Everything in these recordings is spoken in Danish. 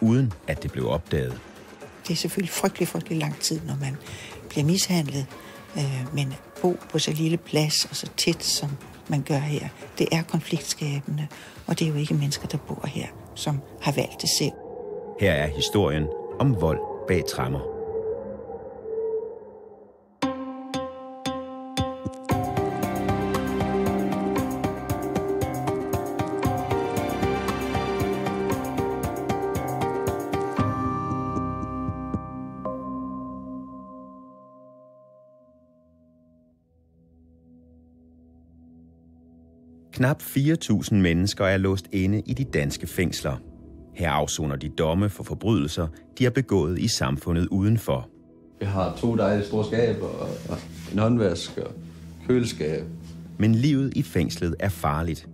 uden at det blev opdaget. Det er selvfølgelig frygtelig lang tid, når man bliver mishandlet, men bo på så lille plads og så tæt, som man gør her, det er konfliktskabende, og det er jo ikke mennesker, der bor her, som har valgt det selv. Her er historien om vold bag tremmer. Knap 4.000 mennesker er låst inde i de danske fængsler. Her afsoner de domme for forbrydelser, de har begået i samfundet udenfor. Vi har 2 dejlige store skaber og en håndvask og køleskab. Men livet i fængslet er farligt.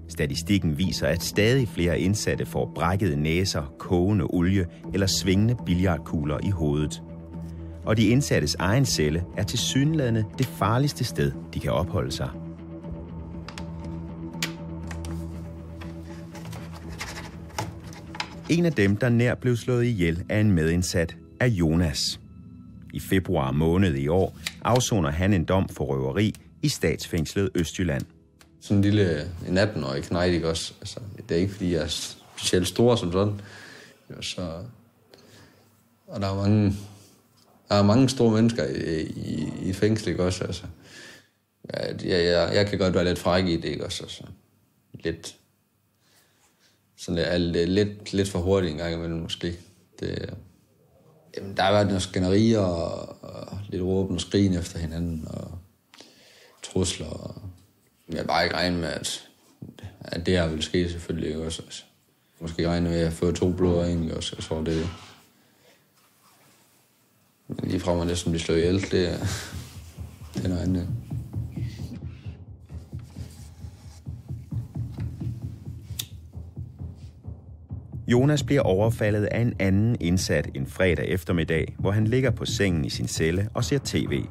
Statistikken viser, at stadig flere indsatte får brækkede næser, kogende olie eller svingende billiardkugler i hovedet. Og de indsattes egen celle er tilsyneladende det farligste sted, de kan opholde sig. En af dem, der nær blev slået ihjel af en medindsat, er Jonas. I februar måned i år afsoner han en dom for røveri i statsfængslet Østjylland. Sådan en lille 18-årig knægt, ikke også? Altså, det er ikke, fordi jeg er specielt stor som sådan. Og der er mange store mennesker i fængsel, ikke også? Altså, jeg kan godt være lidt fræk i det, ikke også? Altså, lidt for hurtigt en gang imellem måske. Jamen, der har været nogle skænderier og lidt råben og skrigen efter hinanden og trusler. Og jeg bare ikke regne med, at det her vil ske selvfølgelig også. Altså. Måske regne med, at jeg får 2 blodår egentlig også. Jeg tror, det men lige fra mig næsten blive slået ihjel, det er noget andet. Jonas bliver overfaldet af en anden indsat en fredag eftermiddag, hvor han ligger på sengen i sin celle og ser tv.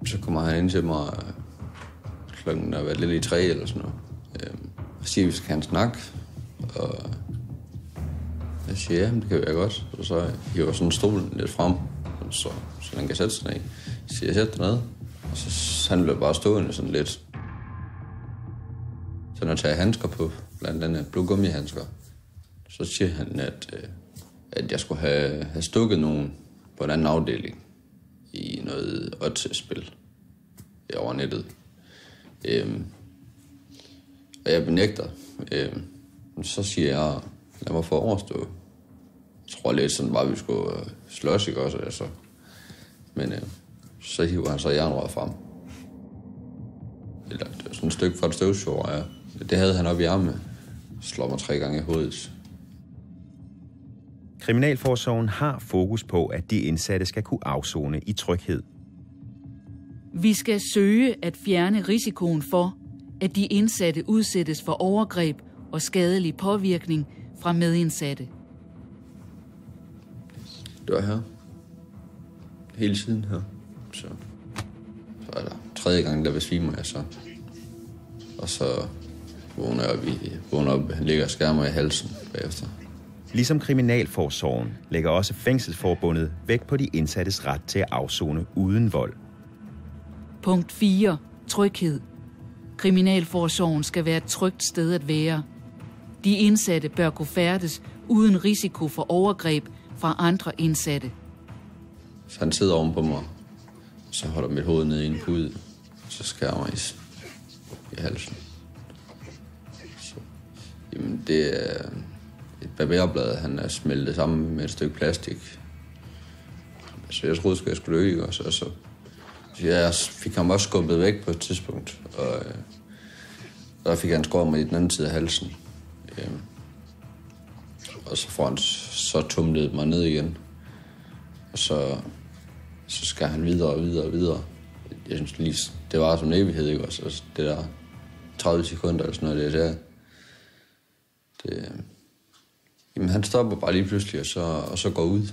Så kommer han ind til mig, klokken har været lidt i 3 eller sådan noget. Og siger, at vi skal have en snak. Og jeg siger, ja, det kan være godt. Og så hiver sådan stolen lidt frem, så han kan sætte sig ned. Så siger jeg, sæt dig ned. Og så han bliver bare stående sådan lidt. Så når jeg tager handsker på, blandt andet blodgummihandsker, så siger han, at jeg skulle have stukket nogen på en anden afdeling i noget odds-spil over nettet. Og jeg benægter. Så siger jeg, lad mig få overstå. Jeg tror lidt sådan bare, at vi skulle slås, ikke også? Altså. Men så hiver han så jernrøret frem. Eller sådan et stykke fra et støvsuger, ja. Det havde han op i armen. Slår mig 3 gange i hovedet. Kriminalforsorgen har fokus på, at de indsatte skal kunne afsone i tryghed. Vi skal søge at fjerne risikoen for, at de indsatte udsættes for overgreb og skadelig påvirkning fra medindsatte. Det var her. Hele tiden her. Så er der 3. gang, der besvimer jeg så. Og så vågner op, han ligger og skærmer i halsen bagefter. Ligesom Kriminalforsorgen lægger også Fængselsforbundet vægt på de indsattes ret til at afsone uden vold. Punkt 4. Tryghed. Kriminalforsorgen skal være et trygt sted at være. De indsatte bør kunne færdes uden risiko for overgreb fra andre indsatte. Så han sidder oven på mig, så holder mit hoved ned i en pude, og så skærer mig i halsen. Så, jamen, det er et barberblad, han er smeltet sammen med et stykke plastik. Så jeg troede, jeg skulle dø, og så jeg fik ham også skubbet væk på et tidspunkt, og der fik han skåret mig i den anden side af halsen. Og så får han så tumlet mig ned igen. Og så skal han videre og videre og videre. Jeg synes lige, det var som en evighed, ikke også? Altså, det der 30 sekunder eller sådan noget, jamen han stopper bare lige pludselig, og så går ud.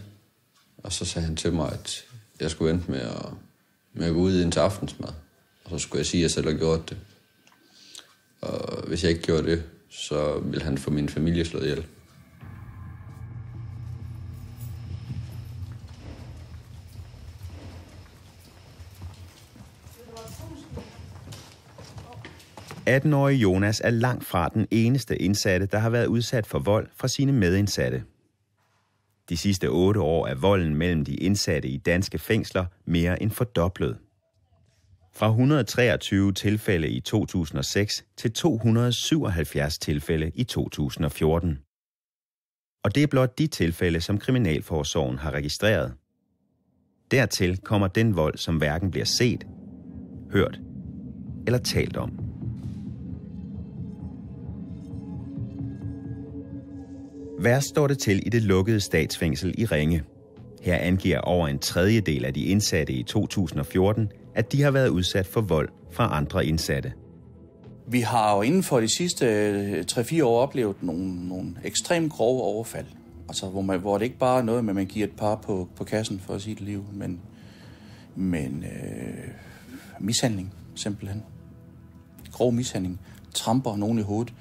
Og så sagde han til mig, at jeg skulle vente med at gå ud ind til aftensmad. Og så skulle jeg sige, at jeg selv har gjort det. Og hvis jeg ikke gjorde det, så ville han få min familie slået ihjel. "18-årige Jonas er langt fra den eneste indsatte, der har været udsat for vold fra sine medindsatte. De sidste 8 år er volden mellem de indsatte i danske fængsler mere end fordoblet. Fra 123 tilfælde i 2006 til 277 tilfælde i 2014. Og det er blot de tilfælde, som Kriminalforsorgen har registreret. Dertil kommer den vold, som hverken bliver set, hørt eller talt om. Værst står det til i det lukkede statsfængsel i Ringe. Her angiver over en tredjedel af de indsatte i 2014, at de har været udsat for vold fra andre indsatte. Vi har jo inden for de sidste 3-4 år oplevet nogle ekstremt grove overfald. Altså, hvor det ikke bare er noget med, at man giver et par på kassen for sit liv, men mishandling simpelthen. Grov mishandling. Tramper nogen i hovedet.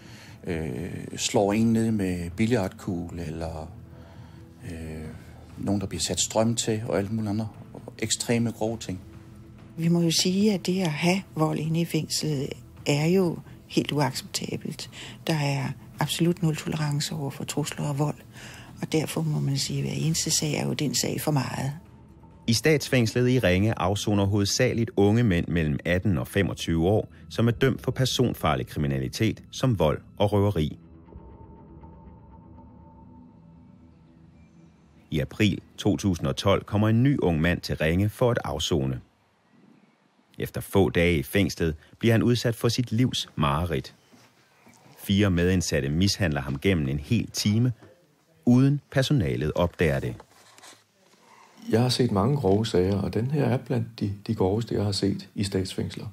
Slår en ned med billiardkugle, eller nogen, der bliver sat strøm til, og alt muligt andet. Ekstreme grove ting. Vi må jo sige, at det at have vold inde i fængslet er jo helt uacceptabelt. Der er absolut nul tolerance over for trusler og vold, og derfor må man sige, at hver eneste sag er jo den sag for meget. I statsfængslet i Ringe afsoner hovedsageligt unge mænd mellem 18 og 25 år, som er dømt for personfarlig kriminalitet som vold og røveri. I april 2012 kommer en ny ung mand til Ringe for at afsone. Efter få dage i fængslet bliver han udsat for sit livs mareridt. 4 medindsatte mishandler ham gennem en hel time, uden personalet opdager det. Jeg har set mange grove sager, og den her er blandt de groveste, jeg har set i statsfængsler.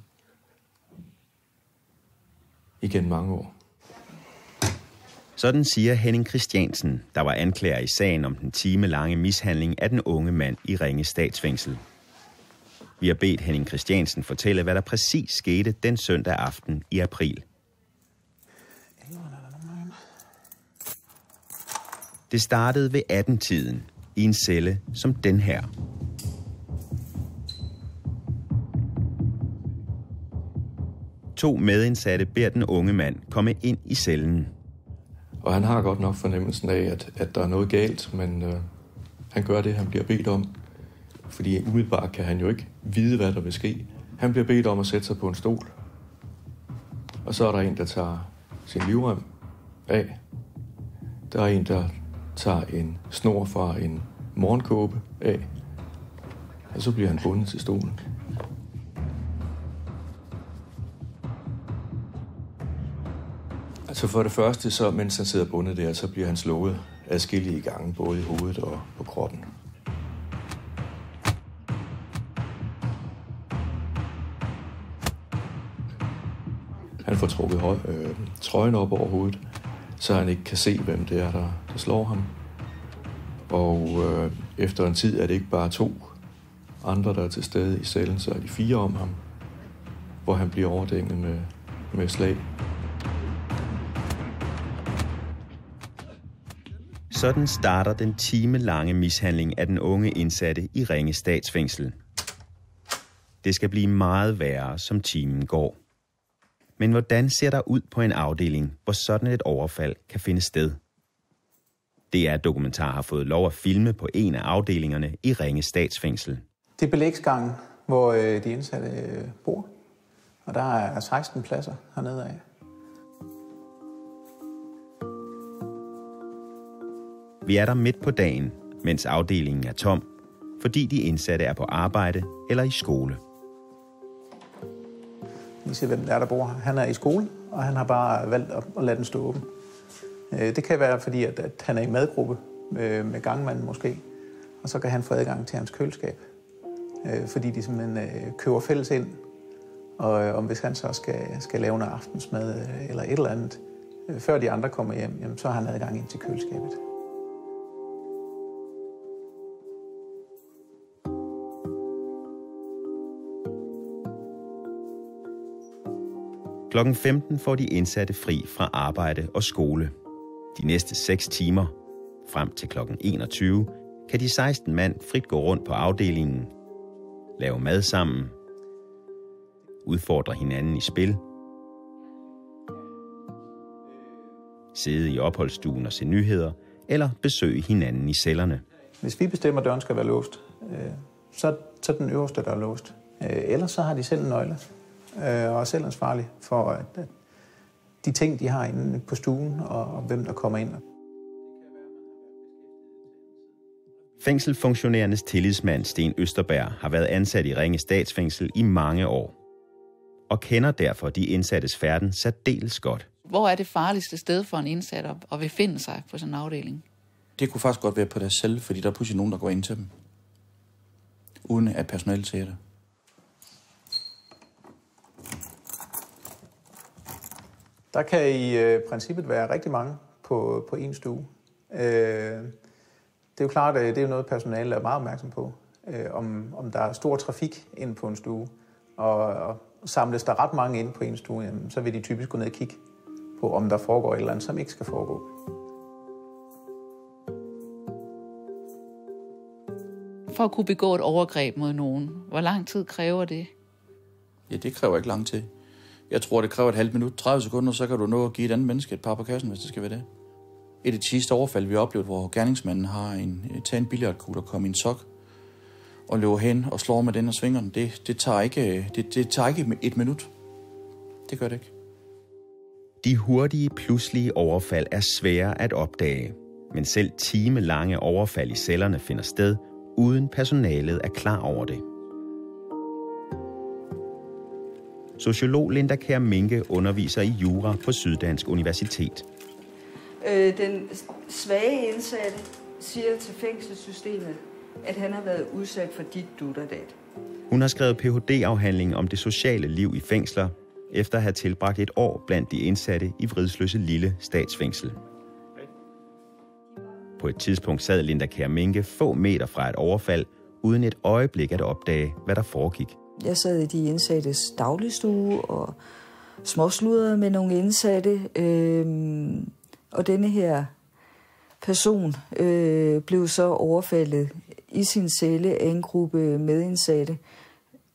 Igen mange år. Sådan siger Henning Christiansen, der var anklager i sagen om den timelange mishandling af den unge mand i Ringe statsfængsel. Vi har bedt Henning Christiansen fortælle, hvad der præcis skete den søndag aften i april. Det startede ved 18-tiden i en celle som den her. To medindsatte beder den unge mand komme ind i cellen. Og han har godt nok fornemmelsen af, at der er noget galt, men han gør det, han bliver bedt om. Fordi umiddelbart kan han jo ikke vide, hvad der vil ske. Han bliver bedt om at sætte sig på en stol. Og så er der en, der tager sin livrem af. Der er en, der tager en snor fra en morgenkåbe af. Og så bliver han bundet til stolen. Altså for det første, så mens han sidder bundet der, så bliver han slået adskillige gange, både i hovedet og på kroppen. Han får trukket trøjen op over hovedet, så han ikke kan se, hvem det er, der slår ham. Og efter en tid er det ikke bare 2 andre, der er til stede i cellen, så er de 4 om ham, hvor han bliver overdænget med slag. Sådan starter den timelange mishandling af den unge indsatte i Ringe statsfængsel. Det skal blive meget værre, som timen går. Men hvordan ser der ud på en afdeling, hvor sådan et overfald kan finde sted? DR-dokumentar har fået lov at filme på en af afdelingerne i Ringe statsfængsel. Det er belægsgangen, hvor de indsatte bor, og der er 16 pladser hernede af. Vi er der midt på dagen, mens afdelingen er tom, fordi de indsatte er på arbejde eller i skole. I ser, hvem der bor her. Han er i skole, og han har bare valgt at lade den stå åben. Det kan være, fordi at han er i madgruppe med gangmanden måske, og så kan han få adgang til hans køleskab. Fordi de simpelthen køber fælles ind, og hvis han så skal lave noget aftensmad eller et eller andet, før de andre kommer hjem, jamen, så har han adgang ind til køleskabet. Klokken 15 får de indsatte fri fra arbejde og skole. De næste 6 timer, frem til klokken 21, kan de 16 mand frit gå rundt på afdelingen, lave mad sammen, udfordre hinanden i spil, sidde i opholdsstuen og se nyheder, eller besøge hinanden i cellerne. Hvis vi bestemmer, at døren skal være låst, så er den øverste, der er låst. Ellers så har de selv en nøgle, og er selv ansvarlige for at de ting, de har inde på stuen, og hvem der kommer ind. Fængselsfunktionærernes tillidsmand Sten Østerberg har været ansat i Ringe Statsfængsel i mange år, og kender derfor de indsattes færden særdeles godt. Hvor er det farligste sted for en indsat at befinde sig på sådan en afdeling? Det kunne faktisk godt være på deres celle, fordi der er pludselig nogen, der går ind til dem, uden at personalet ser det. Der kan i princippet være rigtig mange på en stue. Det er jo klart, at det er noget, personalet er meget opmærksom på. Om der er stor trafik inde på en stue, og samles der ret mange inde på en stue, jamen, så vil de typisk gå ned og kigge på, om der foregår et eller andet, som ikke skal foregå. For at kunne begå et overgreb mod nogen, hvor lang tid kræver det? Ja, det kræver ikke lang tid. Jeg tror, det kræver et halvt minut, 30 sekunder, så kan du nå at give et andet menneske et par på kassen, hvis det skal være det. Et af de sidste overfald, vi har oplevet, hvor gerningsmanden har taget en billiardkugle og kommer i en sok, og løber hen og slår med den og svinger den, det tager ikke et minut. Det gør det ikke. De hurtige, pludselige overfald er svære at opdage, men selv timelange overfald i cellerne finder sted, uden personalet er klar over det. Sociolog Linda Kjær Minke underviser i jura på Syddansk Universitet. Den svage indsatte siger til fængselssystemet, at han har været udsat for dit, dut og dat. Hun har skrevet Ph.D.-afhandling om det sociale liv i fængsler, efter at have tilbragt et år blandt de indsatte i Vridsløse Lille Statsfængsel. På et tidspunkt sad Linda Kjær Minke få meter fra et overfald, uden et øjeblik at opdage, hvad der foregik. Jeg sad i de indsattes dagligstue og småsludrede med nogle indsatte, og denne her person blev så overfaldet i sin celle af en gruppe medindsatte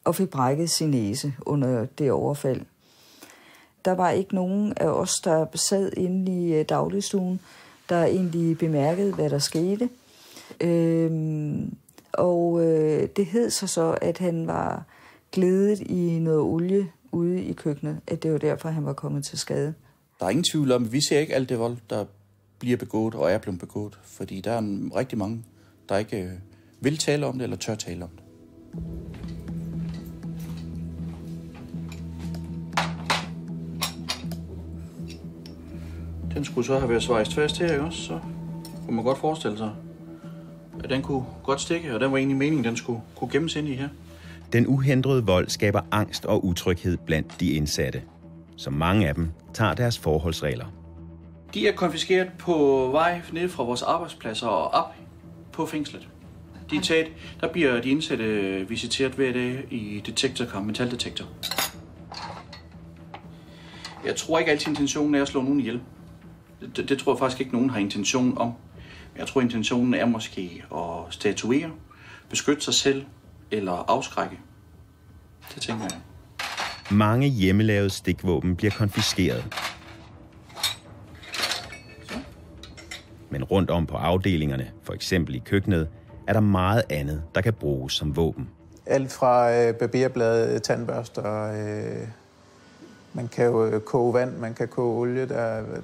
og fik brækket sin næse under det overfald. Der var ikke nogen af os, der sad inde i dagligstuen, der egentlig bemærkede, hvad der skete. Det hed så, at han var glædet i noget olie ude i køkkenet, at det var derfor, han var kommet til skade. Der er ingen tvivl om, at vi ser ikke alt det vold, der bliver begået og er blevet begået, fordi der er rigtig mange, der ikke vil tale om det eller tør tale om det. Den skulle så have været svejst fast her, ikke også? Så kunne man godt forestille sig, at den kunne godt stikke, og den var egentlig meningen, den skulle kunne gemmes ind i her. Den uhindrede vold skaber angst og utryghed blandt de indsatte, så mange af dem tager deres forholdsregler. De er konfiskeret på vej ned fra vores arbejdspladser og op på fængslet. Der bliver de indsatte visiteret hver dag i detektorkamp, metaldetektor. Jeg tror ikke altid intentionen er at slå nogen ihjel. Det tror jeg faktisk ikke, nogen har intention om. Jeg tror, intentionen er måske at statuere, beskytte sig selv eller afskrække. Det tænker jeg. Mange hjemmelavede stikvåben bliver konfiskeret. Men rundt om på afdelingerne, for eksempel i køkkenet, er der meget andet, der kan bruges som våben. Alt fra barberblade, tandbørster, man kan jo koge vand, man kan koge olie. Der er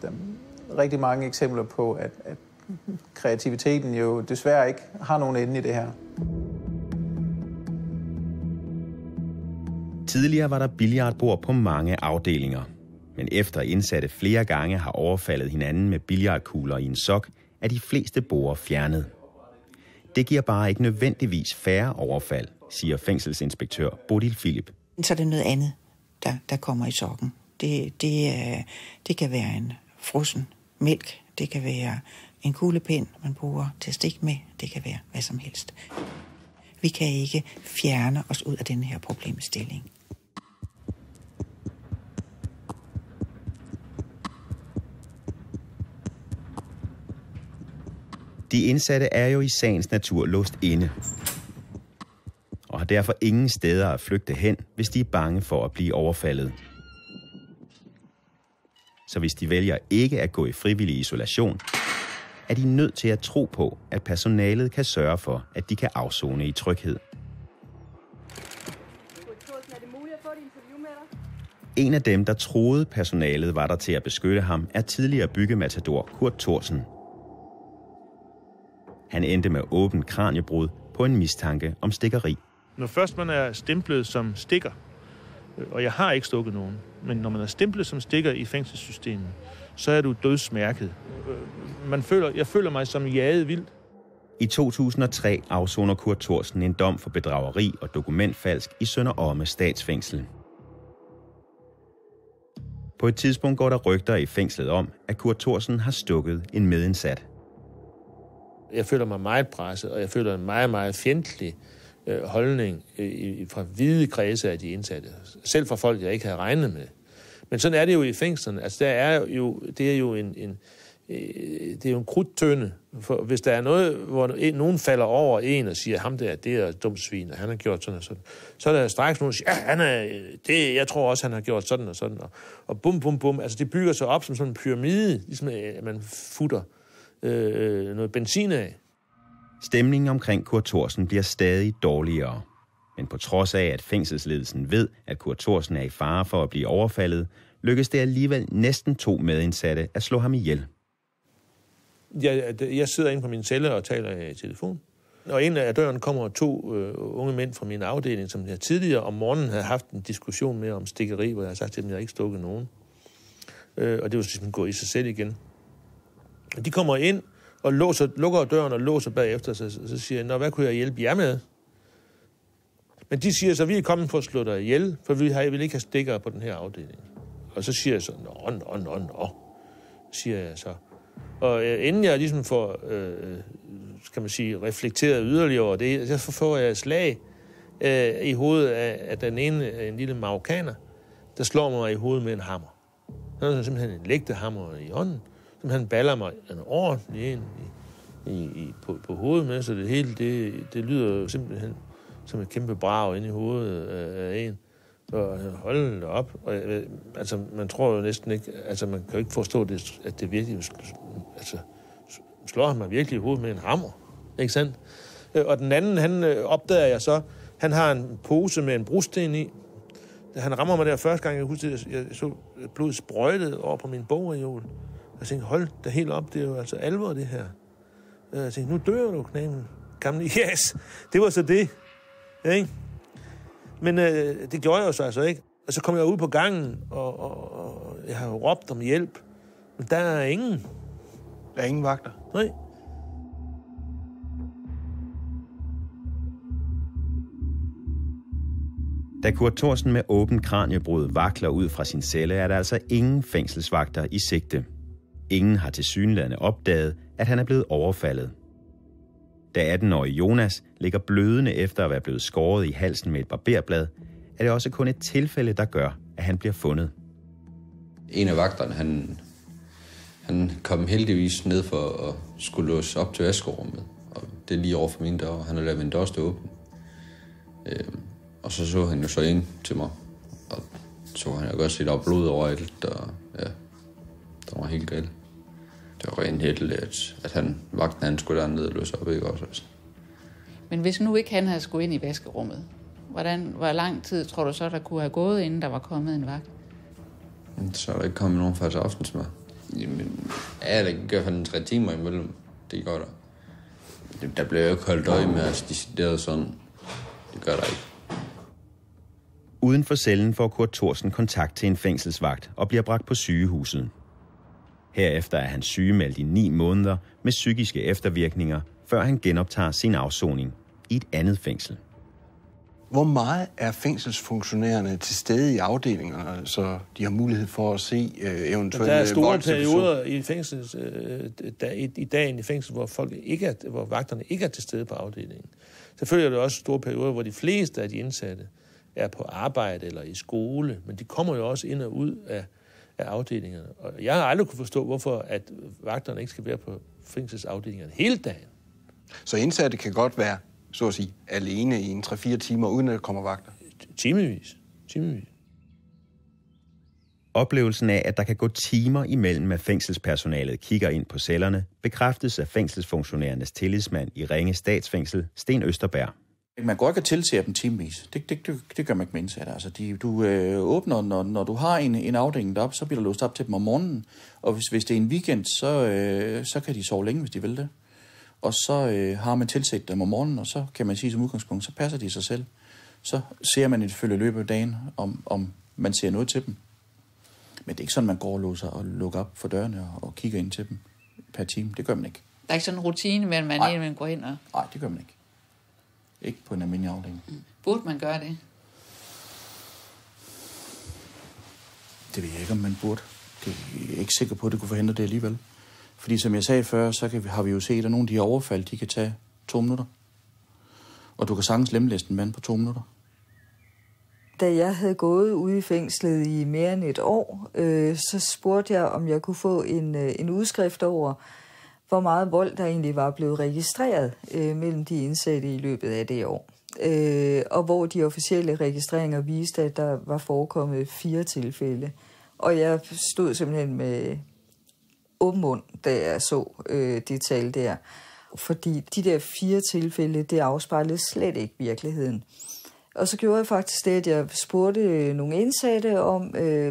rigtig mange eksempler på, at kreativiteten jo desværre ikke har nogen ende i det her. Tidligere var der billiardbord på mange afdelinger, men efter indsatte flere gange har overfaldet hinanden med billiardkugler i en sok, er de fleste borde fjernet. Det giver bare ikke nødvendigvis færre overfald, siger fængselsinspektør Bodil Philip. Så er det noget andet, der kommer i sokken. Det kan være en frossen mælk, det kan være en kuglepind, man bruger til at stikke med, det kan være hvad som helst. Vi kan ikke fjerne os ud af den her problemstilling. De indsatte er jo i sagens natur låst inde, og har derfor ingen steder at flygte hen, hvis de er bange for at blive overfaldet. Så hvis de vælger ikke at gå i frivillig isolation, er de nødt til at tro på, at personalet kan sørge for, at de kan afsone i tryghed. En af dem, der troede personalet var der til at beskytte ham, er tidligere byggematador Kurt Thorsen. Han endte med åbent kraniebrud på en mistanke om stikkeri. Når først man er stemplet som stikker, og jeg har ikke stukket nogen, men når man er stemplet som stikker i fængselssystemet, så er du dødsmærket. Jeg føler mig som jaget vildt. I 2003 afsoner Kurt Thorsen en dom for bedrageri og dokumentfalsk i Sønder Omme Statsfængsel. På et tidspunkt går der rygter i fængslet om, at Kurt Thorsen har stukket en medindsat. Jeg føler mig meget presset, og jeg føler en meget, meget fjendtlig holdning fra hvide kredse af de indsatte. Selv fra folk, jeg ikke havde regnet med. Men sådan er det jo i fængslerne. Altså, det er jo en krudttønde. For hvis der er noget, hvor nogen falder over en og siger, ham der, det er et dumt svin, og han har gjort sådan og sådan, så er der straks nogen, der siger, jeg tror også, han har gjort sådan og sådan. Og bum, bum, bum. Altså, det bygger sig op som sådan en pyramide, ligesom at man futter noget benzin af. Stemningen omkring Kurt Thorsen bliver stadig dårligere. Men på trods af, at fængselsledelsen ved, at Kurt Thorsen er i fare for at blive overfaldet, lykkes det alligevel næsten 2 medindsatte at slå ham ihjel. Jeg sidder inde på min celle og taler i telefon. Og ind af døren kommer 2 unge mænd fra min afdeling, som jeg tidligere om morgenen havde haft en diskussion med om stikkeri, hvor jeg har sagt til dem, at jeg ikke stukket nogen. Og det var sådan gå i sig selv igen. De kommer ind og lukker døren og låser bagefter, så siger jeg, hvad kunne jeg hjælpe jer med? Men de siger så, vi er kommet for at slå dig ihjel, for vi vil ikke have stikkere på den her afdeling. Og så siger jeg så, nå, siger jeg så. Og inden jeg ligesom får, skal man sige, reflekteret yderligere over det, så får jeg et slag i hovedet af den ene, en lille marokkaner, der slår mig i hovedet med en hammer. Han har simpelthen en lægtehammer i hånden, som han baller mig en ordentlig på hovedet med, så det hele, det lyder simpelthen som et kæmpe brag inde i hovedet af en. Og holde det op. Og, altså, man tror jo næsten ikke, altså man kan jo ikke forstå det, at det virkelig, altså slår han mig virkelig i hovedet med en hammer, ikke sandt? Og den anden, han opdager jeg så, han har en pose med en brusten i. Han rammer mig der første gang, jeg husker, jeg så blodet sprøjtet over på min bogreol. Jeg tænkte, hold da helt op, det er jo altså alvor det her. Jeg tænkte, nu dør du, knamen. Gamle, yes, det var så det. Ja, ikke? Men det gjorde jeg jo så altså ikke. Og så kom jeg ud på gangen, og jeg har jo råbt om hjælp. Men der er ingen. Der er ingen vagter? Nej. Da Kurt Thorsen med åbent kraniebrud vakler ud fra sin celle, er der altså ingen fængselsvagter i sigte. Ingen har tilsyneladende opdaget, at han er blevet overfaldet. Da 18-årige Jonas ligger blødende efter at være blevet skåret i halsen med et barberblad, er det også kun et tilfælde, der gør, at han bliver fundet. En af vagterne, han kom heldigvis ned for at skulle låse op til vaskerummet. Og det er lige over for min dør, og han har lavet min dør stå åben. Og så han jo så ind til mig, og så han jo godt se, der var blod overalt, og ja, der var helt galt. Det var rent heldigt, at vagten han skulle derned og løse op, ikke også? Altså. Men hvis nu ikke han havde skulle ind i vaskerummet, hvor lang tid tror du så, der kunne have gået, inden der var kommet en vagt? Så er der ikke kommet nogen fra til aftensmad. Jamen, ja, det gør for 3 timer imellem. Det gør der. Der bliver jo ikke holdt øje med, altså decideret sådan. Det gør der ikke. Uden for cellen får Kurt Thorsen kontakt til en fængselsvagt og bliver bragt på sygehuset. Herefter er han sygemeldt i 9 måneder med psykiske eftervirkninger, før han genoptager sin afsoning i et andet fængsel. Hvor meget er fængselsfunktionærerne til stede i afdelingerne, så de har mulighed for at se eventuelle... Der er store perioder i fængsel, i dagen i fængsel, hvor vagterne ikke er til stede på afdelingen. Selvfølgelig er der også store perioder, hvor de fleste af de indsatte er på arbejde eller i skole, men de kommer jo også ind og ud af afdelingerne. Og jeg har aldrig kunne forstå, hvorfor at vagterne ikke skal være på fængselsafdelingerne hele dagen. Så indsatte kan godt være, så at sige, alene i 3-4 timer, uden at der kommer vagter? Timevis. Oplevelsen af, at der kan gå timer imellem, at fængselspersonalet kigger ind på cellerne, bekræftes af fængselsfunktionærernes tillidsmand i Ringe Statsfængsel, Sten Østerberg. Man går ikke at tilse dem timevis. Det gør man ikke med indsatte. Altså, du åbner, når du har en afdeling deroppe, så bliver der låst op til dem om morgenen. Og hvis det er en weekend, så kan de sove længe, hvis de vil det. Og så har man tilset dem om morgenen, og så kan man sige som udgangspunkt, så passer de sig selv. Så ser man ifølge løbet af dagen, om man ser noget til dem. Men det er ikke sådan, man går og låser og lukker op for dørene og kigger ind til dem per time. Det gør man ikke. Der er ikke sådan en rutine med, at man går ind og... Nej, det gør man ikke. Ikke på en almindelig afdeling. Burde man gøre det? Det ved jeg ikke, om man burde. Jeg er ikke sikker på, at det kunne forhindre det alligevel. Fordi som jeg sagde før, så har vi jo set, at nogle af de her overfald, de kan tage 2 minutter. Og du kan sagtens lemlæste en mand på 2 minutter. Da jeg havde gået ude i fængslet i mere end 1 år, så spurgte jeg, om jeg kunne få en udskrift over, hvor meget vold der egentlig var blevet registreret mellem de indsatte i løbet af det år. Og hvor de officielle registreringer viste, at der var forekommet 4 tilfælde. Og jeg stod simpelthen med åben mund, da jeg så det tal der. Fordi de der 4 tilfælde, det afspejlede slet ikke virkeligheden. Og så gjorde jeg faktisk det, at jeg spurgte nogle indsatte om,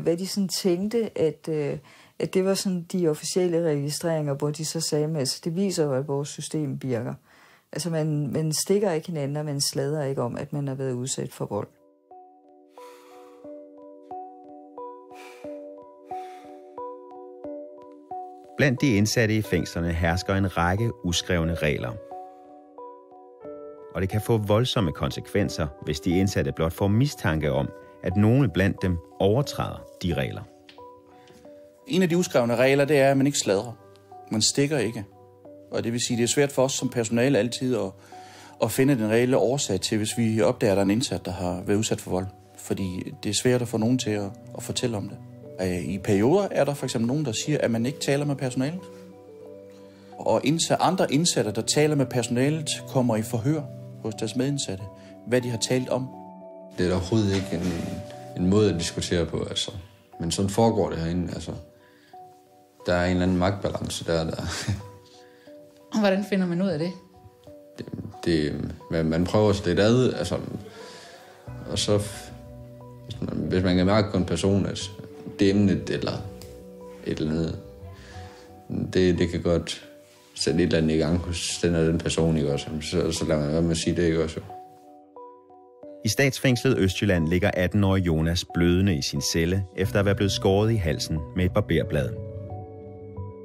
hvad de sådan tænkte, at det var sådan de officielle registreringer, hvor de så sagde, at altså, det viser jo, at vores system virker. Altså man stikker ikke hinanden, og man sladrer ikke om, at man har været udsat for vold. Blandt de indsatte i fængslerne hersker en række uskrevne regler. Og det kan få voldsomme konsekvenser, hvis de indsatte blot får mistanke om, at nogle blandt dem overtræder de regler. En af de uskrevne regler, det er, at man ikke sladrer. Man stikker ikke. Og det vil sige, det er svært for os som personale altid at finde den reelle årsag til, hvis vi opdager, at der er en indsat, der har været udsat for vold. Fordi det er svært at få nogen til at fortælle om det. I perioder er der for eksempel nogen, der siger, at man ikke taler med personalet. Og andre indsatte, der taler med personalet, kommer i forhør hos deres medindsatte, hvad de har talt om. Det er overhovedet ikke en måde at diskutere på, altså. Men sådan foregår det herinde, altså. Der er en eller anden magtbalance der. Og hvordan finder man ud af det? Man prøver sig lidt ad, altså. Og så, hvis man kan mærke på en person, at det er emnet eller et eller andet, det kan godt sætte et eller andet i gang hos den person, ikke også? Så lader man være med at sige det, ikke også? I statsfængslet Østjylland ligger 18-årige Jonas blødende i sin celle, efter at være blevet skåret i halsen med et barberblad.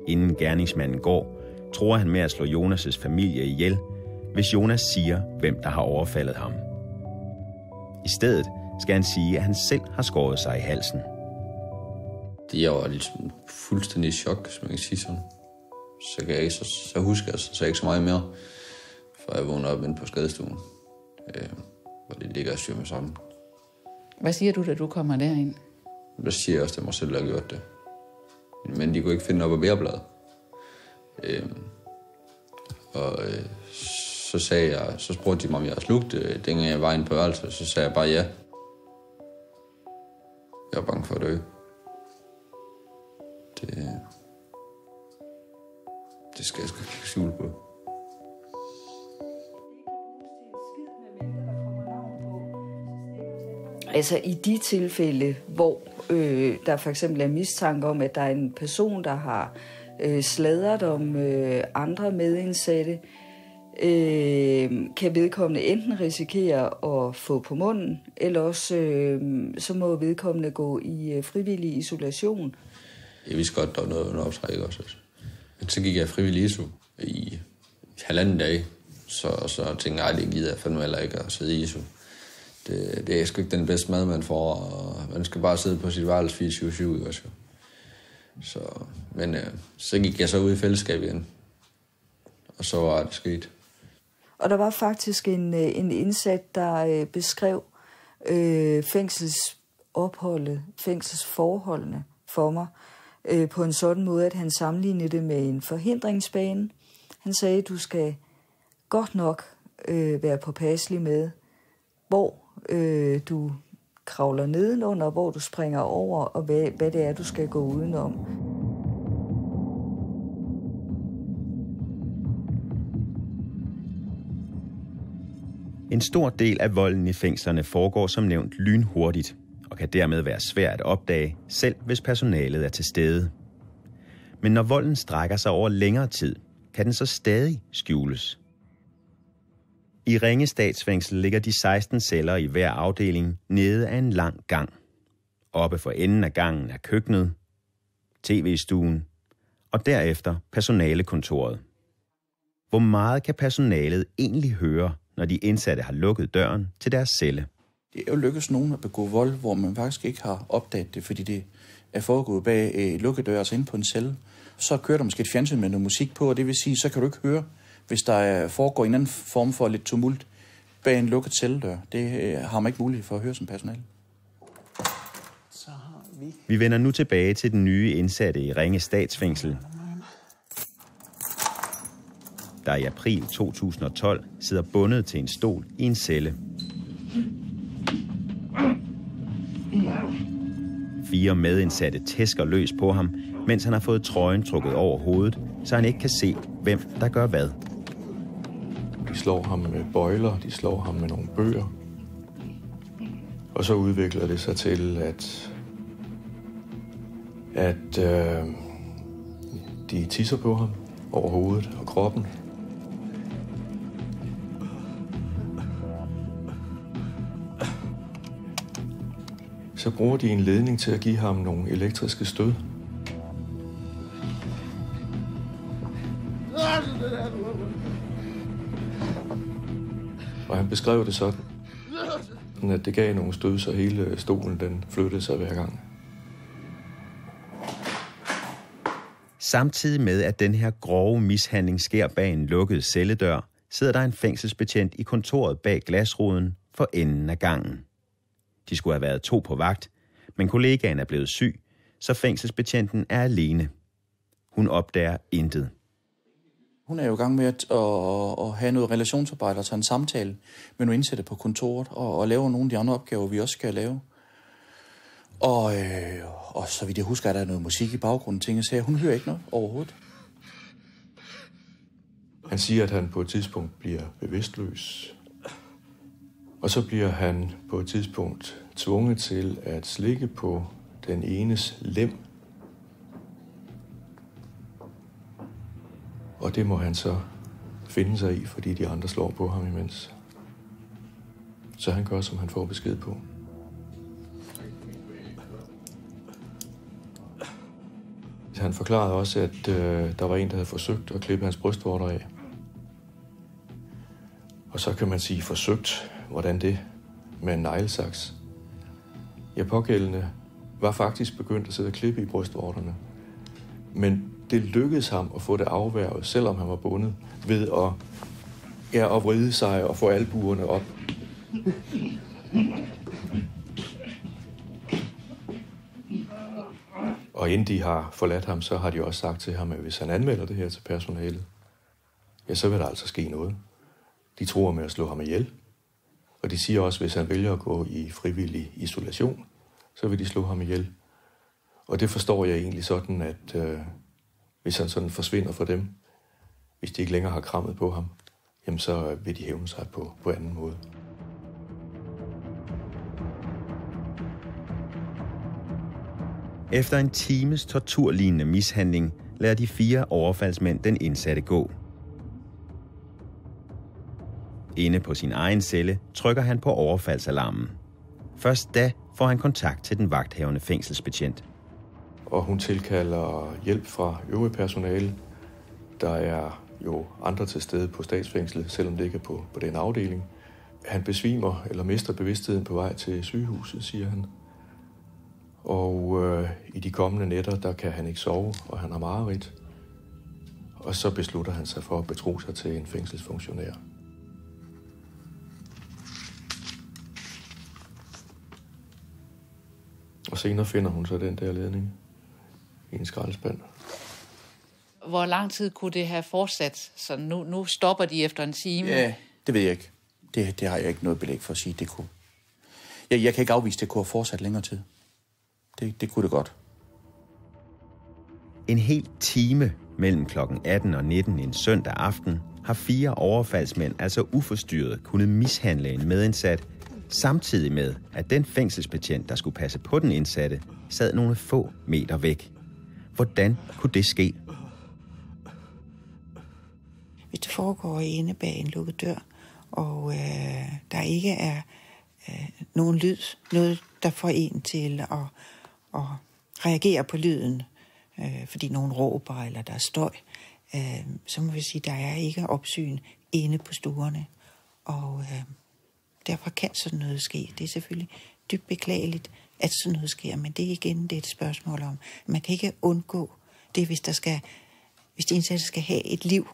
Inden gerningsmanden går, tror han med at slå Jonas' familie ihjel, hvis Jonas siger, hvem der har overfaldet ham. I stedet skal han sige, at han selv har skåret sig i halsen. Jeg var ligesom fuldstændig i chok, hvis man kan sige sådan. Så kan jeg ikke, så husker jeg så ikke så meget mere, for jeg vågner op inde på skadestuen, hvor det ligger og syr med sammen. Hvad siger du, da du kommer derind? Der siger jeg også, at mig selv har gjort det. Men de kunne ikke finde noget barberbladet. Så spurgte de mig, om jeg har slugt det, dengang jeg var inde på værelset. Så sagde jeg bare ja. Jeg var bange for at dø. Det skal jeg sgu ikke skjule på. Altså i de tilfælde, hvor der for eksempel er mistanke om, at der er en person, der har sladret om andre medindsatte, kan vedkommende enten risikere at få på munden, eller også så må vedkommende gå i frivillig isolation. Jeg vidste godt, der var noget under optræk også. Men så gik jeg frivillig ISO i 1,5 dage, så tænkte jeg, det gider jeg fandme heller ikke at sidde i ISO. Det er sgu ikke den bedste mad, man får, og man skal bare sidde på sit værelse 24/7 også. Men så gik jeg så ud i fællesskab igen, og så var det sket. Og der var faktisk en indsat, der beskrev fængselsopholdet, fængselsforholdene for mig på en sådan måde, at han sammenlignede det med en forhindringsbane. Han sagde, at du skal godt nok være påpasselig med, hvor du kravler nedenunder, hvor du springer over, og hvad det er, du skal gå udenom. En stor del af volden i fængslerne foregår som nævnt lynhurtigt, og kan dermed være svært at opdage, selv hvis personalet er til stede. Men når volden strækker sig over længere tid, kan den så stadig skjules. I Ringe Statsfængsel ligger de 16 celler i hver afdeling nede af en lang gang. Oppe for enden af gangen er køkkenet, tv-stuen og derefter personalekontoret. Hvor meget kan personalet egentlig høre, når de indsatte har lukket døren til deres celle? Det er jo lykkedes nogen at begå vold, hvor man faktisk ikke har opdaget det, fordi det er foregået bag lukkede døre, altså inde på en celle. Så kører der måske et fjernsyn med noget musik på, og det vil sige, så kan du ikke høre, hvis der foregår en anden form for lidt tumult bag en lukket celledør. Det har man ikke mulighed for at høre som personale. Vi vender nu tilbage til den nye indsatte i Ringe Statsfængsel, der i april 2012 sidder bundet til en stol i en celle. 4 medindsatte tæsker løs på ham, mens han har fået trøjen trukket over hovedet, så han ikke kan se, hvem der gør hvad. De slår ham med bøjler, de slår ham med nogle bøger. Og så udvikler det sig til, at de tisser på ham over hovedet og kroppen. Så bruger de en ledning til at give ham nogle elektriske stød. Og han beskrev det sådan, at det gav nogle stød, så hele stolen den flyttede sig hver gang. Samtidig med, at den her grove mishandling sker bag en lukket celledør, sidder der en fængselsbetjent i kontoret bag glasruden for enden af gangen. De skulle have været 2 på vagt, men kollegaen er blevet syg, så fængselsbetjenten er alene. Hun opdager intet. Hun er jo i gang med at have noget relationsarbejde og tage en samtale med nogle indsatte på kontoret og lave nogle af de andre opgaver, vi også skal lave. Og så vidt jeg husker, er der noget musik i baggrunden, ting jeg siger. Hun hører ikke noget overhovedet. Han siger, at han på et tidspunkt bliver bevidstløs. Og så bliver han på et tidspunkt tvunget til at slikke på den enes lem. Og det må han så finde sig i, fordi de andre slår på ham imens. Så han gør, som han får besked på. Han forklarede også, at der var en, der havde forsøgt at klippe hans brystvorter af. Og så kan man sige forsøgt, hvordan det med en neglesaks. Ja, pågældende var faktisk begyndt at sidde og klippe i brystvorterne. Men det lykkedes ham at få det afværget, selvom han var bundet, ved at vride sig og få albuerne op. Og inden de har forladt ham, så har de også sagt til ham, at hvis han anmelder det her til personalet, ja, så vil der altså ske noget. De tror med at slå ham ihjel. Og de siger også, at hvis han vælger at gå i frivillig isolation, så vil de slå ham ihjel. Og det forstår jeg egentlig sådan, at hvis han sådan forsvinder for dem, hvis de ikke længere har krammet på ham, jamen så vil de hævne sig på anden måde. Efter en times torturlignende mishandling lader de 4 overfaldsmænd den indsatte gå. Inde på sin egen celle trykker han på overfaldsalarmen. Først da får han kontakt til den vagthavende fængselsbetjent. Og hun tilkalder hjælp fra øvrige personale. Der er jo andre til stede på statsfængslet, selvom det ikke er på den afdeling. Han besvimer eller mister bevidstheden på vej til sygehuset, siger han. Og i de kommende nætter, der kan han ikke sove, og han har mareridt. Og så beslutter han sig for at betro sig til en fængselsfunktionær. Og senere finder hun så den der ledning. i en skraldespand. Hvor lang tid kunne det have fortsat? Så nu stopper de efter en time? Ja, det ved jeg ikke. Det har jeg ikke noget belæg for at sige, det kunne. Jeg kan ikke afvise, det kunne have fortsat længere tid. Det kunne det godt. En hel time mellem kl. 18 og 19 en søndag aften har 4 overfaldsmænd altså uforstyrret kunnet mishandle en medindsat, samtidig med, at den fængselsbetjent, der skulle passe på den indsatte, sad nogle få meter væk. Hvordan kunne det ske? Hvis det foregår inde bag en lukket dør, og der ikke er nogen lyd, noget der får en til at reagere på lyden, fordi nogen råber eller der er støj, så må vi sige, at der er ikke opsyn inde på stuerne. Og derfor kan sådan noget ske. Det er selvfølgelig dybt beklageligt, at sådan noget sker, men det er igen det er et spørgsmål om, man kan ikke undgå det, hvis de indsatte skal have et liv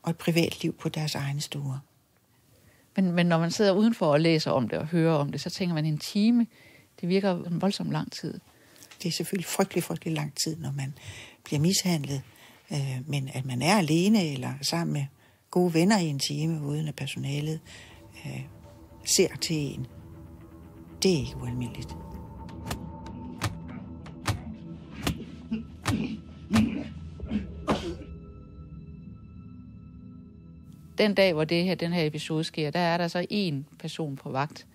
og et privatliv på deres egne stuer. Men når man sidder udenfor og læser om det og hører om det, så tænker man en time, det virker en voldsom lang tid. Det er selvfølgelig frygtelig lang tid, når man bliver mishandlet, men at man er alene eller sammen med gode venner i en time, uden at personalet ser til en, det er ikke ualmindeligt. Den dag, hvor den her episode sker, der er der så 1 person på vagt.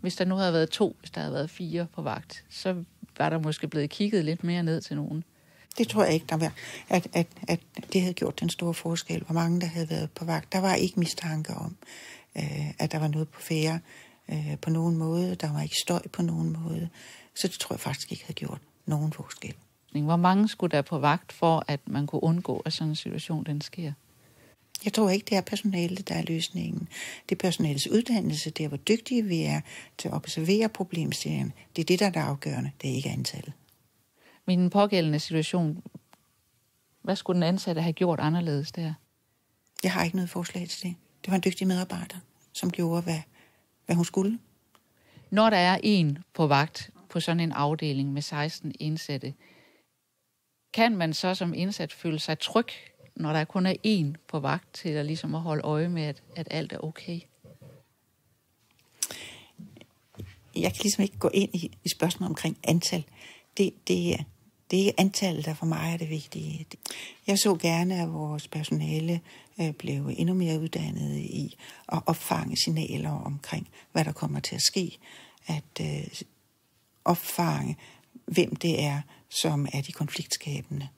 Hvis der nu havde været 2, hvis der havde været 4 på vagt, så var der måske blevet kigget lidt mere ned til nogen. Det tror jeg ikke, der var, at det havde gjort den store forskel, hvor mange der havde været på vagt. Der var ikke mistanke om, at der var noget på færde på nogen måde. Der var ikke støj på nogen måde. Så det tror jeg faktisk ikke havde gjort nogen forskel. Hvor mange skulle der på vagt for, at man kunne undgå, at sådan en situation den sker? Jeg tror ikke, det er personalet, der er løsningen. Det er personalets uddannelse, det er, hvor dygtige vi er til at observere problemstillingen. Det er det, der er afgørende. Det er ikke antallet. Men i den pågældende situation, hvad skulle den ansatte have gjort anderledes der? Jeg har ikke noget forslag til det. Det var en dygtig medarbejder, som gjorde, hvad hun skulle. Når der er 1 på vagt på sådan en afdeling med 16 indsatte, kan man så som indsat føle sig tryg, når der kun er 1 på vagt til at ligesom at holde øje med, at alt er okay? Jeg kan ligesom ikke gå ind i spørgsmålet omkring antal. Det er ikke antallet, der for mig er det vigtige. Jeg så gerne, at vores personale blev endnu mere uddannet i at opfange signaler omkring, hvad der kommer til at ske. At opfange, hvem det er, som er de konfliktskabende.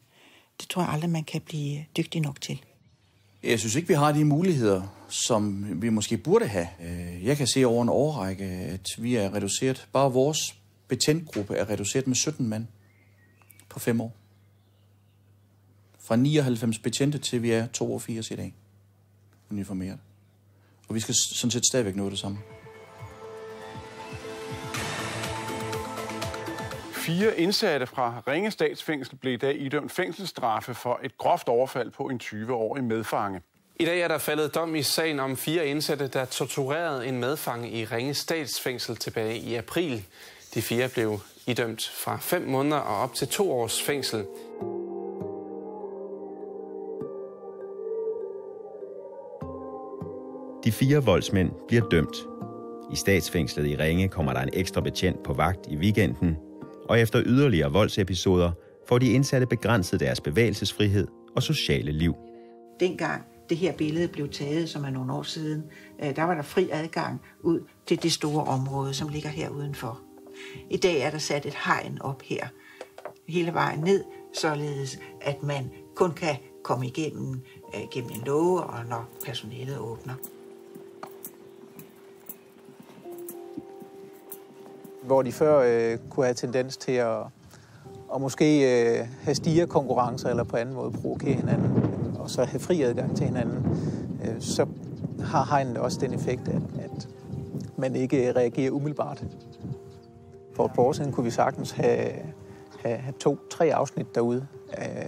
Det tror jeg aldrig, man kan blive dygtig nok til. Jeg synes ikke, vi har de muligheder, som vi måske burde have. Jeg kan se over en årrække, at vi er reduceret. Bare vores betjentgruppe er reduceret med 17 mand på 5 år. Fra 99 betjente til vi er 82 i dag. Uniformeret. Og vi skal sådan set stadigvæk nå det samme. 4 indsatte fra Ringe Statsfængsel blev i dag idømt fængselsstraffe for et groft overfald på en 20-årig medfange. I dag er der faldet dom i sagen om 4 indsatte, der torturerede en medfange i Ringe Statsfængsel tilbage i april. De 4 blev idømt fra 5 måneder og op til 2 års fængsel. De 4 voldsmænd bliver dømt. I statsfængslet i Ringe kommer der en ekstra betjent på vagt i weekenden, og efter yderligere voldsepisoder får de indsatte begrænset deres bevægelsesfrihed og sociale liv. Dengang det her billede blev taget, som er nogle år siden, der var der fri adgang ud til det store område, som ligger her udenfor. I dag er der sat et hegn op her, hele vejen ned, således at man kun kan komme igennem gennem en låge, og når personalet åbner. Hvor de før kunne have tendens til at måske have stigerkonkurrencer eller på anden måde provokere hinanden, og så have fri adgang til hinanden, så har hegnet også den effekt, at man ikke reagerer umiddelbart. For et par år siden kunne vi sagtens have 2-3 afsnit derude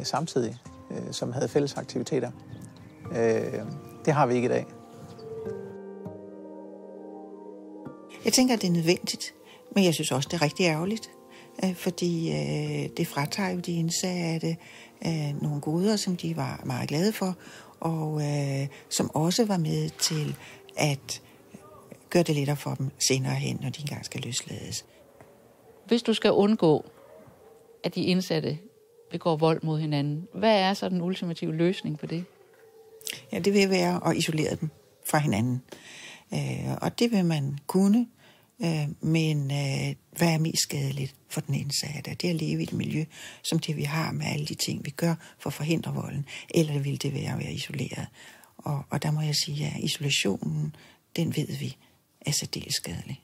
samtidig, som havde fælles aktiviteter. Det har vi ikke i dag. Jeg tænker, at det er nødvendigt, men jeg synes også, det er rigtig ærgerligt, fordi det fratager jo de indsatte nogle goder, som de var meget glade for, og som også var med til at gøre det lettere for dem senere hen, når de engang skal løslades. Hvis du skal undgå, at de indsatte begår vold mod hinanden, hvad er så den ultimative løsning på det? Ja, det vil være at isolere dem fra hinanden. Og det vil man kunne, men hvad er mest skadeligt for den indsatte? Det at leve i et miljø, som det vi har med alle de ting, vi gør for at forhindre volden, eller vil det være at være isoleret? Og der må jeg sige, at isolationen, den ved vi, er særdeles skadelig.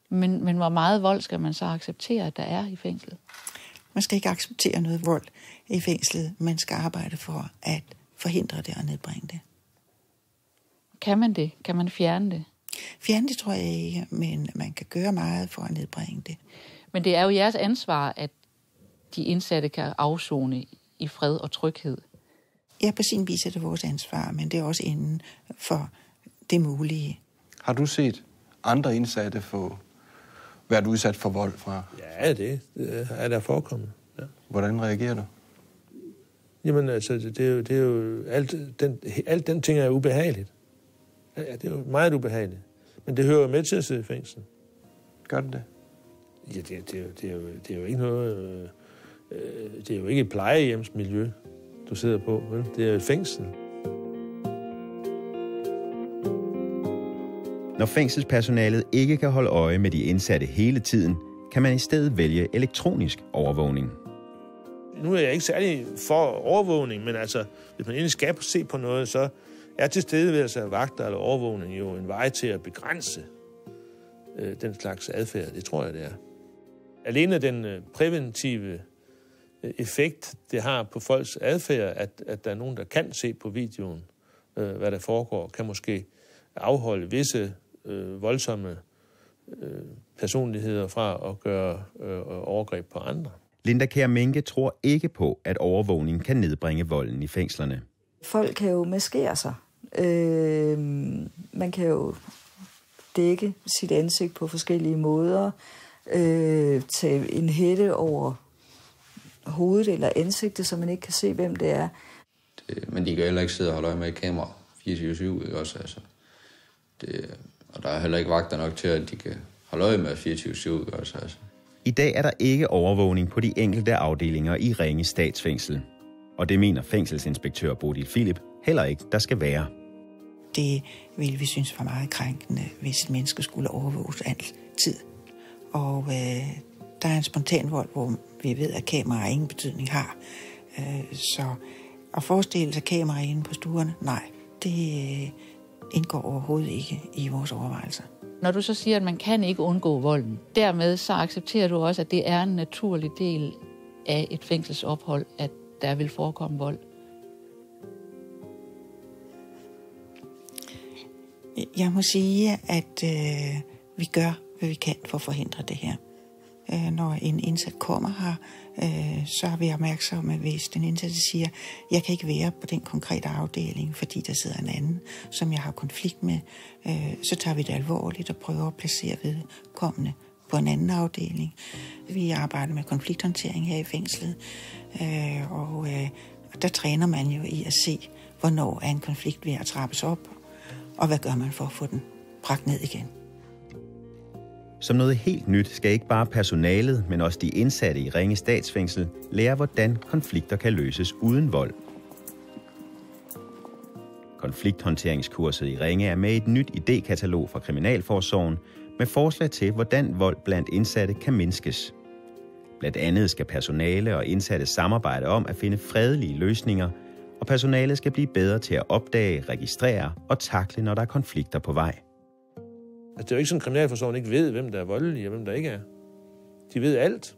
Men hvor meget vold skal man så acceptere, at der er i fængslet? Man skal ikke acceptere noget vold i fængslet. Man skal arbejde for at forhindre det og nedbringe det. Kan man det? Kan man fjerne det? Fjerne det tror jeg ikke, men man kan gøre meget for at nedbringe det. Men det er jo jeres ansvar, at de indsatte kan afsone i fred og tryghed. Ja, på sin vis er det vores ansvar, men det er også inden for det mulige. Har du set andre indsatte få været udsat for vold fra? Ja, det er der forekommet. Ja. Hvordan reagerer du? Jamen altså, det er jo alt den ting er ubehageligt. Ja, det er jo meget ubehageligt. Men det hører med til at sidde i fængsel. Gør det det? Ja, det er jo ikke noget... det er jo ikke et plejehjemsmiljø, du sidder på. Vel? Det er et fængsel. Når fængselspersonalet ikke kan holde øje med de indsatte hele tiden, kan man i stedet vælge elektronisk overvågning. Nu er jeg ikke særlig for overvågning, men altså, hvis man egentlig skal se på noget, så er tilstedeværelse af vagter eller overvågning jo en vej til at begrænse den slags adfærd. Det tror jeg, det er. Alene den præventive effekt, det har på folks adfærd, at der er nogen, der kan se på videoen, hvad der foregår, kan måske afholde visse voldsomme personligheder fra at gøre overgreb på andre. Linda Kjær Minke tror ikke på, at overvågning kan nedbringe volden i fængslerne. Folk kan jo maskere sig. Man kan jo dække sit ansigt på forskellige måder. Tage en hætte over hovedet eller ansigtet, så man ikke kan se, hvem det er. Men de kan heller ikke sidde og holde øje med et kamera 24/7, ikke også? Altså, og der er heller ikke vagter nok til, at de kan holde øje med 24/7, ikke også? Altså. I dag er der ikke overvågning på de enkelte afdelinger i Ringe Statsfængsel. Og det mener fængselsinspektør Bodil Philip heller ikke, der skal være. Det ville vi synes var meget krænkende, hvis et menneske skulle overvåges altid. Og der er en spontan vold, hvor vi ved, at kameraer ingen betydning har. Så at forestille sig kameraer inde på stuerne, nej, det indgår overhovedet ikke i vores overvejelser. Når du så siger, at man kan ikke undgå volden, dermed så accepterer du også, at det er en naturlig del af et fængselsophold, at der vil forekomme vold. Jeg må sige, at vi gør, hvad vi kan for at forhindre det her. Når en indsat kommer her, så er vi opmærksomme, hvis den indsatte siger, jeg kan ikke være på den konkrete afdeling, fordi der sidder en anden, som jeg har konflikt med, så tager vi det alvorligt og prøver at placere vedkommende på en anden afdeling. Vi arbejder med konflikthåndtering her i fængslet, og der træner man jo i at se, hvornår er en konflikt ved at trappes op, og hvad gør man for at få den bragt ned igen. Som noget helt nyt skal ikke bare personalet, men også de indsatte i Ringe Statsfængsel lære, hvordan konflikter kan løses uden vold. Konflikthåndteringskurset i Ringe er med i et nyt idékatalog fra Kriminalforsorgen med forslag til, hvordan vold blandt indsatte kan mindskes. Blandt andet skal personale og indsatte samarbejde om at finde fredelige løsninger, og personalet skal blive bedre til at opdage, registrere og takle, når der er konflikter på vej. Altså, det er jo ikke sådan, at Kriminalforsorgen ikke ved, hvem der er voldelige og hvem der ikke er. De ved alt.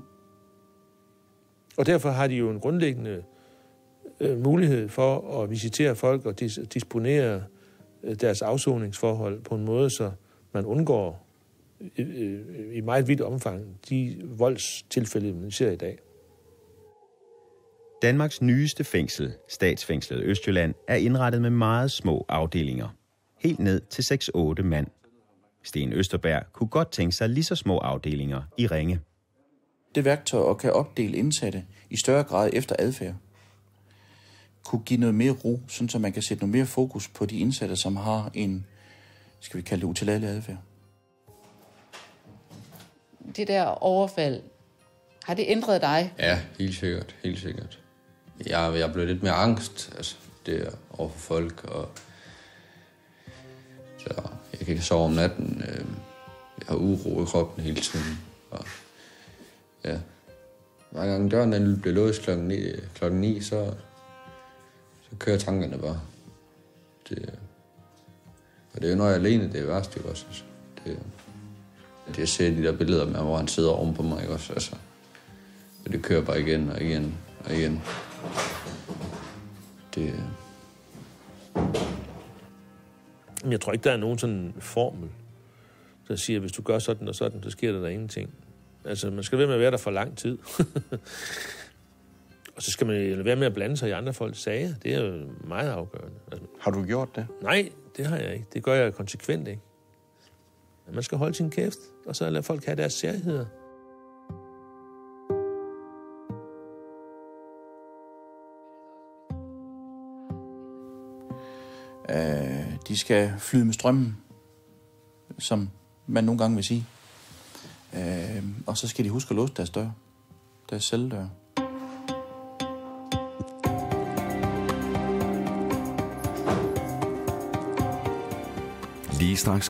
Og derfor har de jo en grundlæggende mulighed for at visitere folk og disponere deres afsoningsforhold på en måde, så man undgår i meget vidt omfang de voldstilfælde, man ser i dag. Danmarks nyeste fængsel, Statsfængslet Østjylland, er indrettet med meget små afdelinger. Helt ned til 6-8 mand. Sten Østerberg kunne godt tænke sig lige så små afdelinger i Ringe. det værktøj og kan opdele indsatte i større grad efter adfærd, kunne give noget mere ro, sådan så man kan sætte noget mere fokus på de indsatte, som har en, skal vi kalde det, utilladelig adfærd. Det der overfald, har det ændret dig? Ja, helt sikkert, helt sikkert. Jeg blev lidt mere angst, altså det over for folk, og så jeg kan ikke sove om natten. Jeg har uro i kroppen hele tiden, og ja, hver gang døren bliver låst klokken 9, så kører tankerne bare. Og det er jo, når jeg er alene, det er værst, ikke også? Altså, det jeg ser de der billeder med, hvor han sidder oven på mig, ikke også? Altså, det kører bare igen og igen og igen. Jeg tror ikke, der er nogen sådan formel, der siger, at hvis du gør sådan og sådan, så sker der ingenting. Altså, man skal være med at være der for lang tid. Og så skal man være med at blande sig i andre folks sager. Det er jo meget afgørende. Altså, har du gjort det? Nej, det har jeg ikke. Det gør jeg konsekvent ikke. Man skal holde sin kæft, og så lade folk have deres særheder. De skal flyde med strømmen, som man nogle gange vil sige. Og så skal de huske at låse deres dør. Deres celledør. Lige straks